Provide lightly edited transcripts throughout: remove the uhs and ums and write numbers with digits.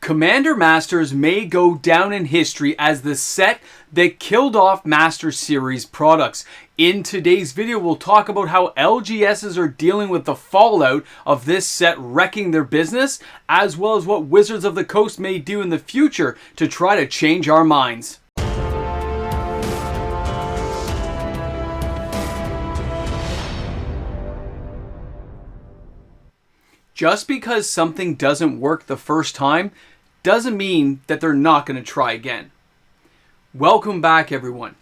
Commander Masters may go down in history as the set that killed off Master Series products. In today's video, we'll talk about how LGSs are dealing with the fallout of this set wrecking their business, as well as what Wizards of the Coast may do in the future to try to change our minds. Just because something doesn't work the first time doesn't mean that they're not going to try again. Welcome back, everyone.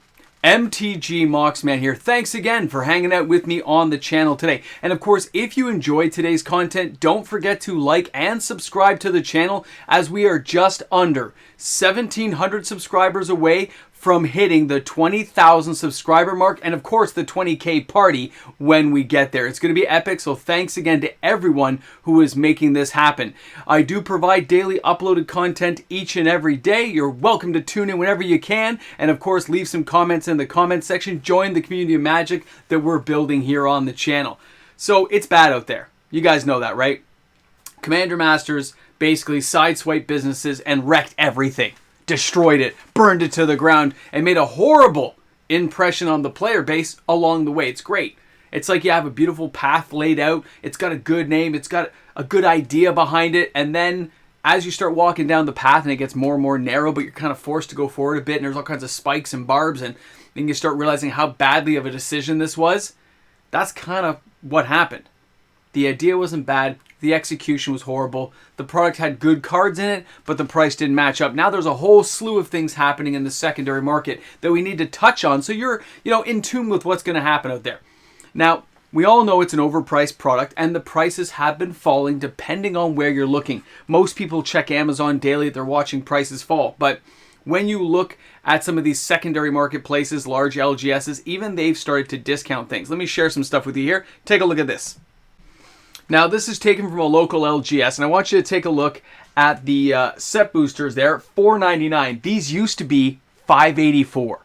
MTG Moxman here. Thanks again for hanging out with me on the channel today. And of course, if you enjoyed today's content, don't forget to like and subscribe to the channel, as we are just under 1,700 subscribers away from hitting the 20,000 subscriber mark, and of course the 20K party when we get there. It's going to be epic, so thanks again to everyone who is making this happen. I do provide daily uploaded content each and every day. You're welcome to tune in whenever you can, and of course leave some comments in the comment section. Join the community of magic that we're building here on the channel. So it's bad out there. You guys know that, right? Commander Masters basically sideswiped businesses and wrecked everything. Destroyed it, burned it to the ground, and made a horrible impression on the player base along the way. It's great. It's like you have a beautiful path laid out. It's got a good name. It's got a good idea behind it. And then as you start walking down the path and it gets more and more narrow, but you're kind of forced to go forward a bit, and there's all kinds of spikes and barbs, and then you start realizing how badly of a decision this was. That's kind of what happened. The idea wasn't bad. The execution was horrible. The product had good cards in it, but the price didn't match up. Now there's a whole slew of things happening in the secondary market that we need to touch on, so you're, in tune with what's going to happen out there. Now, we all know it's an overpriced product, and the prices have been falling depending on where you're looking. Most people check Amazon daily. They're watching prices fall, but when you look at some of these secondary marketplaces, large LGSs, even they've started to discount things. Let me share some stuff with you here. Take a look at this. Now, this is taken from a local LGS, and I want you to take a look at the set boosters there, $4.99. These used to be $5.84.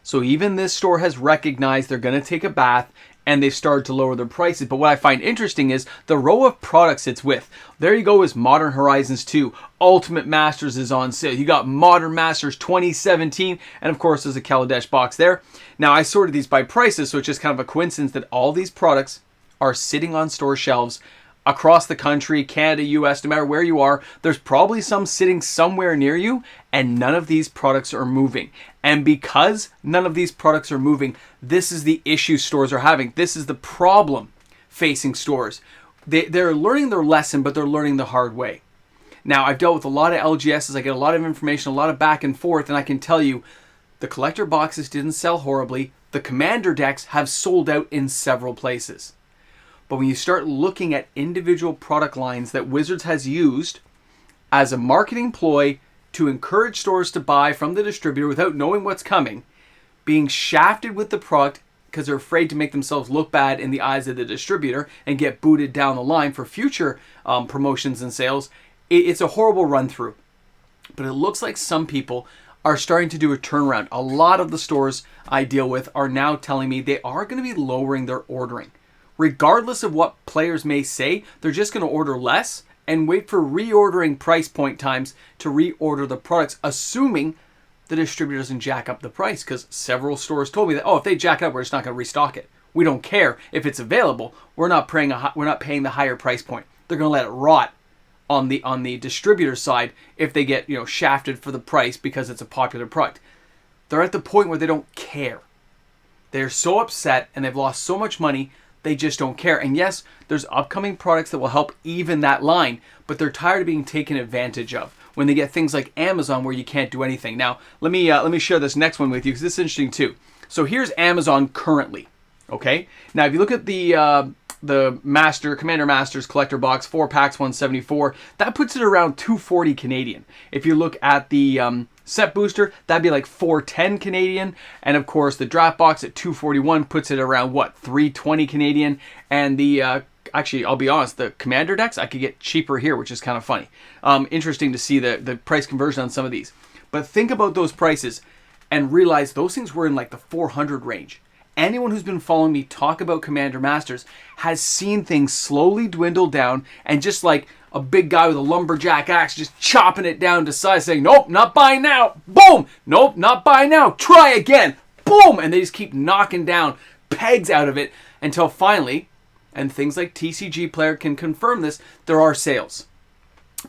So even this store has recognized they're going to take a bath, and they've started to lower their prices. But what I find interesting is the row of products it's with. There you go, is Modern Horizons 2. Ultimate Masters is on sale. You got Modern Masters 2017, and of course there's a Kaladesh box there. Now, I sorted these by prices, so it's just kind of a coincidence that all these products are sitting on store shelves across the country, Canada, US, no matter where you are. There's probably some sitting somewhere near you, and none of these products are moving. And because none of these products are moving, this is the issue stores are having. This is the problem facing stores. They're learning their lesson, but they're learning the hard way. Now, I've dealt with a lot of LGSs. I get a lot of information, a lot of back and forth, and I can tell you the collector boxes didn't sell horribly. The commander decks have sold out in several places. But when you start looking at individual product lines that Wizards has used as a marketing ploy to encourage stores to buy from the distributor without knowing what's coming, being shafted with the product because they're afraid to make themselves look bad in the eyes of the distributor and get booted down the line for future promotions and sales, it's a horrible run through. But it looks like some people are starting to do a turnaround. A lot of the stores I deal with are now telling me they are going to be lowering their ordering. Regardless of what players may say, they're just going to order less and wait for reordering price point times to reorder the products, assuming the distributor doesn't jack up the price, because several stores told me that, if they jack it up, we're just not going to restock it. We don't care if it's available. We're not paying the higher price point. They're going to let it rot on the distributor side if they get shafted for the price because it's a popular product. They're at the point where they don't care. They're so upset and they've lost so much money. They just don't care. And yes, there's upcoming products that will help even that line, but they're tired of being taken advantage of when they get things like Amazon where you can't do anything. Now, let me share this next one with you, because this is interesting too. So here's Amazon currently. Okay. Now, if you look at the Commander Masters collector box, 4 packs, 174, that puts it around 240 Canadian. If you look at the set booster, that'd be like 410 Canadian, and of course the draft box at 241 puts it around 320 Canadian. And the actually, I'll be honest, the commander decks I could get cheaper here, which is kind of funny. Interesting to see the price conversion on some of these. But think about those prices and realize those things were in like the 400 range, anyone who's been following me talk about Commander Masters has seen things slowly dwindle down, and just like a big guy with a lumberjack axe just chopping it down to size, saying, nope, not buying now. Boom. Nope, not buying now. Try again. Boom. And they just keep knocking down pegs out of it until finally, and things like TCG Player can confirm this, there are sales.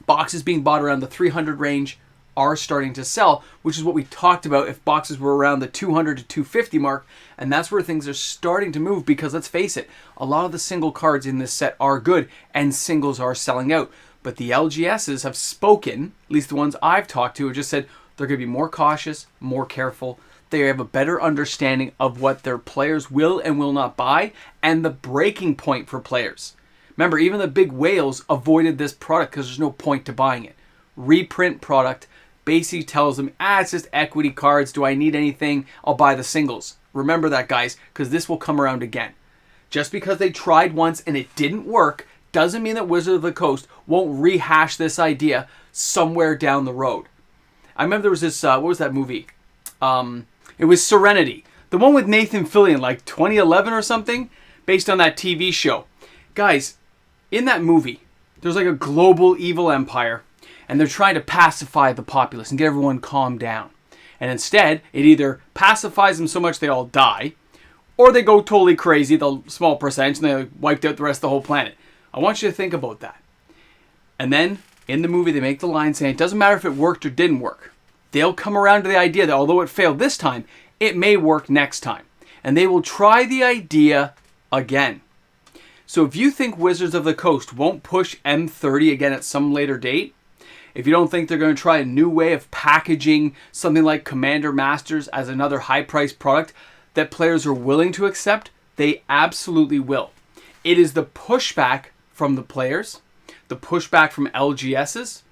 Boxes being bought around the 300 range are starting to sell, which is what we talked about if boxes were around the 200 to 250 mark, and that's where things are starting to move, because let's face it, a lot of the single cards in this set are good and singles are selling out. But the LGSs have spoken, at least the ones I've talked to, have just said they're going to be more cautious, more careful. They have a better understanding of what their players will and will not buy, and the breaking point for players. Remember, even the big whales avoided this product because there's no point to buying it. Reprint product basically tells them, it's just equity cards. Do I need anything? I'll buy the singles. Remember that, guys, because this will come around again. Just because they tried once and it didn't work doesn't mean that Wizard of the Coast won't rehash this idea somewhere down the road. I remember there was this, what was that movie? It was Serenity. The one with Nathan Fillion, like 2011 or something, based on that TV show. Guys, in that movie, there's like a global evil empire, and they're trying to pacify the populace and get everyone calmed down. And instead, it either pacifies them so much they all die, or they go totally crazy, the small percentage, and they wiped out the rest of the whole planet. I want you to think about that. And then, in the movie, they make the line saying, it doesn't matter if it worked or didn't work. They'll come around to the idea that although it failed this time, it may work next time. And they will try the idea again. So if you think Wizards of the Coast won't push M30 again at some later date, if you don't think they're going to try a new way of packaging something like Commander Masters as another high-priced product that players are willing to accept, they absolutely will. It is the pushback from the players, the pushback from LGSs,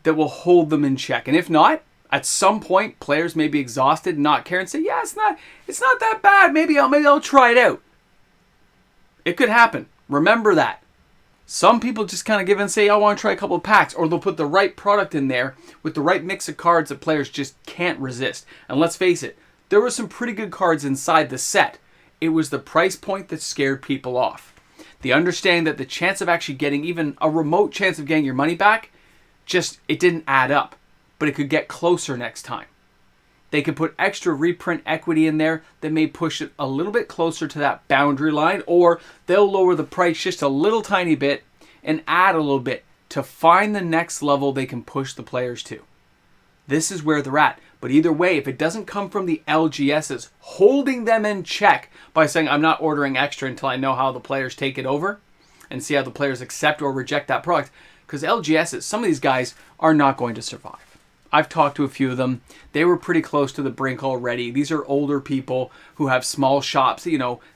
that will hold them in check. And if not, at some point, players may be exhausted, not care, and say, yeah, it's not that bad. Maybe I'll try it out. It could happen. Remember that. Some people just kind of give and say, I want to try a couple of packs, or they'll put the right product in there with the right mix of cards that players just can't resist. And let's face it, there were some pretty good cards inside the set. It was the price point that scared people off. The understanding that the chance of actually getting even a remote chance of getting your money back, it didn't add up. But it could get closer next time. They could put extra reprint equity in there that may push it a little bit closer to that boundary line, or they'll lower the price just a little tiny bit and add a little bit to find the next level they can push the players to. This is where they're at. But either way, if it doesn't come from the LGSs holding them in check by saying, I'm not ordering extra until I know how the players take it over and see how the players accept or reject that product, because LGSs, some of these guys are not going to survive. I've talked to a few of them. They were pretty close to the brink already. These are older people who have small shops.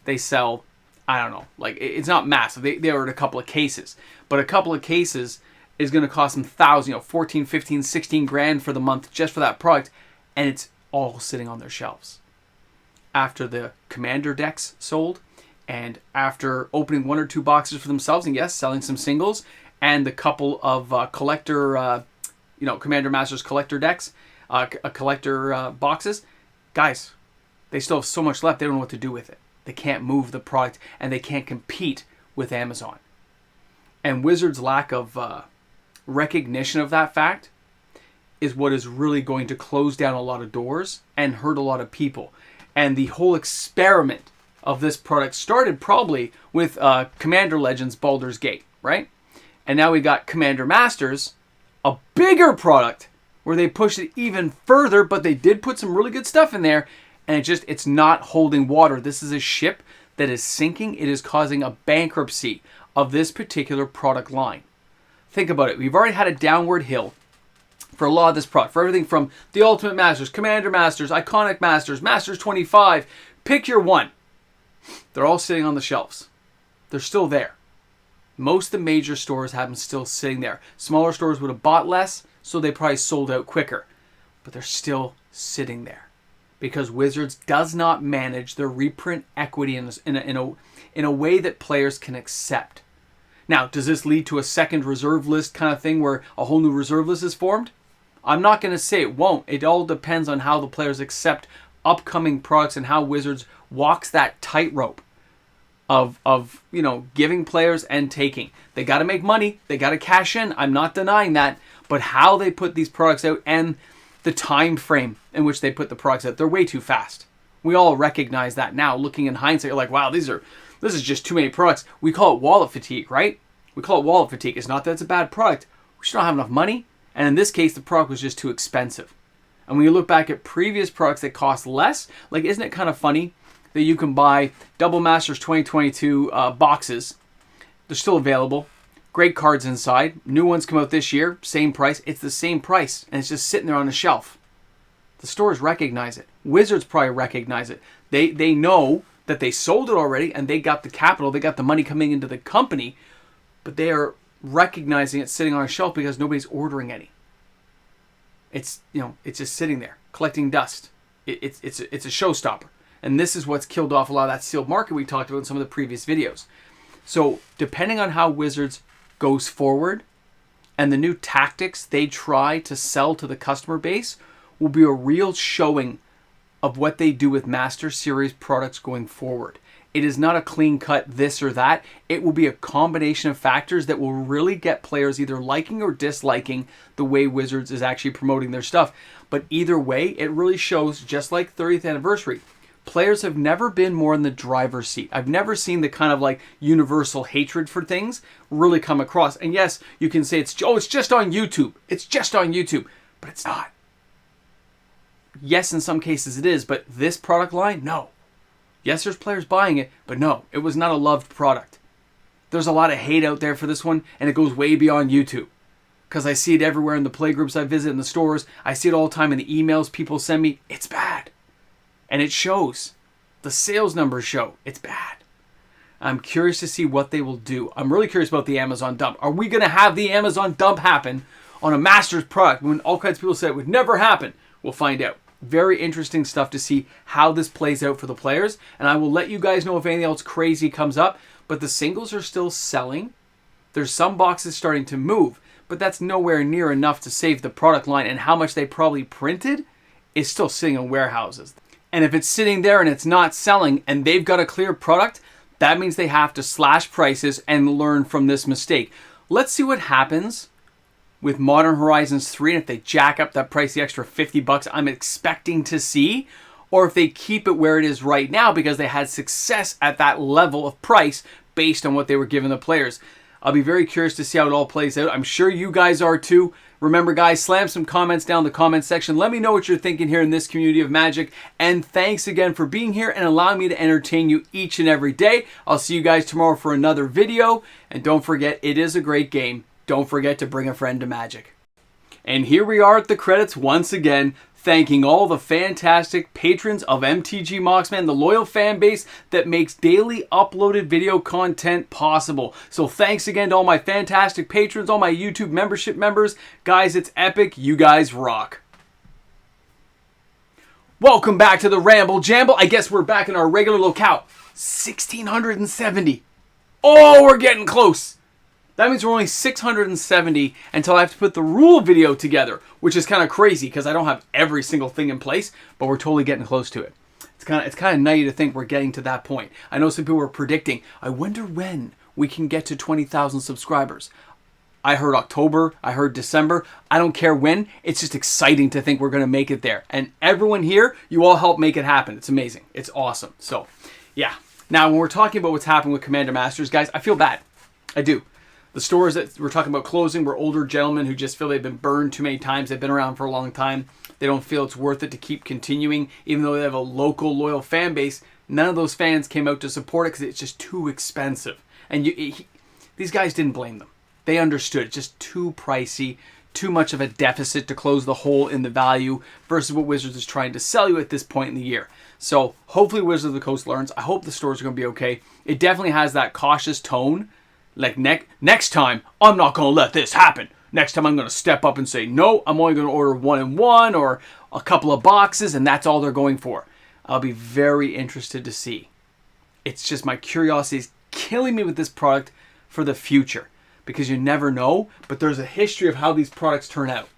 They sell, I don't know, like it's not massive. They are in a couple of cases. But a couple of cases is going to cost them thousands, 14, 15, 16 grand for the month just for that product. And it's all sitting on their shelves. After the Commander decks sold, and after opening one or two boxes for themselves, and yes, selling some singles, and the couple of collector Commander Masters collector decks, collector boxes, guys, they still have so much left, they don't know what to do with it. They can't move the product, and they can't compete with Amazon. And Wizards' lack of recognition of that fact is what is really going to close down a lot of doors and hurt a lot of people. And the whole experiment of this product started probably with Commander Legends Baldur's Gate, right? And now we got Commander Masters, a bigger product where they pushed it even further, but they did put some really good stuff in there, and it's not holding water. This is a ship that is sinking. It is causing a bankruptcy of this particular product line. Think about it. We've already had a downward hill for a lot of this product, for everything from the Ultimate Masters, Commander Masters, Iconic Masters, Masters 25, pick your one. They're all sitting on the shelves. They're still there. Most of the major stores have them still sitting there. Smaller stores would have bought less, so they probably sold out quicker. But they're still sitting there because Wizards does not manage their reprint equity in a way that players can accept. Now, does this lead to a second reserve list kind of thing where a whole new reserve list is formed? I'm not going to say it won't. It all depends on how the players accept upcoming products and how Wizards walks that tightrope of giving players and taking. They got to make money. They got to cash in. I'm not denying that. But how they put these products out and the time frame in which they put the products out, they're way too fast. We all recognize that now. Looking in hindsight, you're like, wow, this is just too many products. We call it wallet fatigue, right? We call it wallet fatigue. It's not that it's a bad product. We just don't have enough money. And in this case, the product was just too expensive. And when you look back at previous products that cost less, like, isn't it kind of funny that you can buy Double Masters 2022 boxes? They're still available. Great cards inside. New ones come out this year. Same price. It's the same price. And it's just sitting there on the shelf. The stores recognize it. Wizards probably recognize it. They know that they sold it already and they got the capital. They got the money coming into the company. But they are recognizing it sitting on a shelf because nobody's ordering any. It's just sitting there collecting dust. It's a showstopper. And this is what's killed off a lot of that sealed market we talked about in some of the previous videos. So depending on how Wizards goes forward and the new tactics they try to sell to the customer base will be a real showing of what they do with Master Series products going forward. It is not a clean cut this or that. It will be a combination of factors that will really get players either liking or disliking the way Wizards is actually promoting their stuff. But either way, it really shows, just like 30th anniversary, players have never been more in the driver's seat. I've never seen the kind of like universal hatred for things really come across. And yes, you can say it's just on YouTube. It's just on YouTube. But it's not. Yes, in some cases it is. But this product line, no. Yes, there's players buying it, but no, it was not a loved product. There's a lot of hate out there for this one, and it goes way beyond YouTube. Because I see it everywhere in the play groups I visit, in the stores. I see it all the time in the emails people send me. It's bad. And it shows. The sales numbers show. It's bad. I'm curious to see what they will do. I'm really curious about the Amazon dump. Are we going to have the Amazon dump happen on a Masters product when all kinds of people say it would never happen? We'll find out. Very interesting stuff to see how this plays out for the players. And I will let you guys know if anything else crazy comes up. But the singles are still selling. There's some boxes starting to move. But that's nowhere near enough to save the product line. And how much they probably printed is still sitting in warehouses. And if it's sitting there and it's not selling and they've got a clear product, that means they have to slash prices and learn from this mistake. Let's see what happens with Modern Horizons 3, and if they jack up that price the extra $50 I'm expecting to see, or if they keep it where it is right now because they had success at that level of price based on what they were giving the players. I'll be very curious to see how it all plays out. I'm sure you guys are too. Remember, guys, slam some comments down in the comment section. Let me know what you're thinking here in this community of Magic. And thanks again for being here and allowing me to entertain you each and every day. I'll see you guys tomorrow for another video. And don't forget, it is a great game. Don't forget to bring a friend to Magic. And here we are at the credits once again, thanking all the fantastic patrons of MTG Moxman, the loyal fan base that makes daily uploaded video content possible. So thanks again to all my fantastic patrons, all my YouTube membership members. Guys, it's epic. You guys rock. Welcome back to the Ramble Jamble. I guess we're back in our regular locale. 1,670. Oh, we're getting close. That means we're only 670 until I have to put the rule video together, which is kind of crazy because I don't have every single thing in place, but we're totally getting close to it. It's kind of nutty to think we're getting to that point. I know some people were predicting, I wonder when we can get to 20,000 subscribers. I heard October, I heard December. I don't care when. It's just exciting to think we're going to make it there. And everyone here, you all help make it happen. It's amazing. It's awesome. So, yeah. Now, when we're talking about what's happening with Commander Masters, guys, I feel bad. I do. The stores that we're talking about closing were older gentlemen who just feel they've been burned too many times. They've been around for a long time. They don't feel it's worth it to keep continuing, even though they have a local, loyal fan base. None of those fans came out to support it because it's just too expensive. And these guys didn't blame them. They understood. It's just too pricey, too much of a deficit to close the hole in the value versus what Wizards is trying to sell you at this point in the year. So hopefully Wizards of the Coast learns. I hope the stores are going to be okay. It definitely has that cautious tone. Like next time, I'm not going to let this happen. Next time, I'm going to step up and say, no, I'm only going to order 1 and 1 or a couple of boxes, and that's all they're going for. I'll be very interested to see. It's just my curiosity is killing me with this product for the future because you never know, but there's a history of how these products turn out,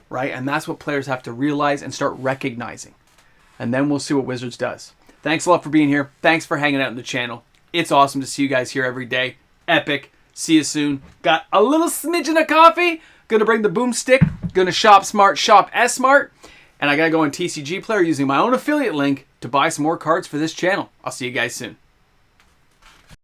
right? And that's what players have to realize and start recognizing. and then we'll see what Wizards does. Thanks a lot for being here. Thanks for hanging out in the channel. It's awesome to see you guys here every day. Epic. See you soon. Got a little smidgen of coffee. Gonna bring the boomstick. Gonna shop smart, shop S-smart. And I gotta go on TCG Player using my own affiliate link to buy some more cards for this channel. I'll see you guys soon.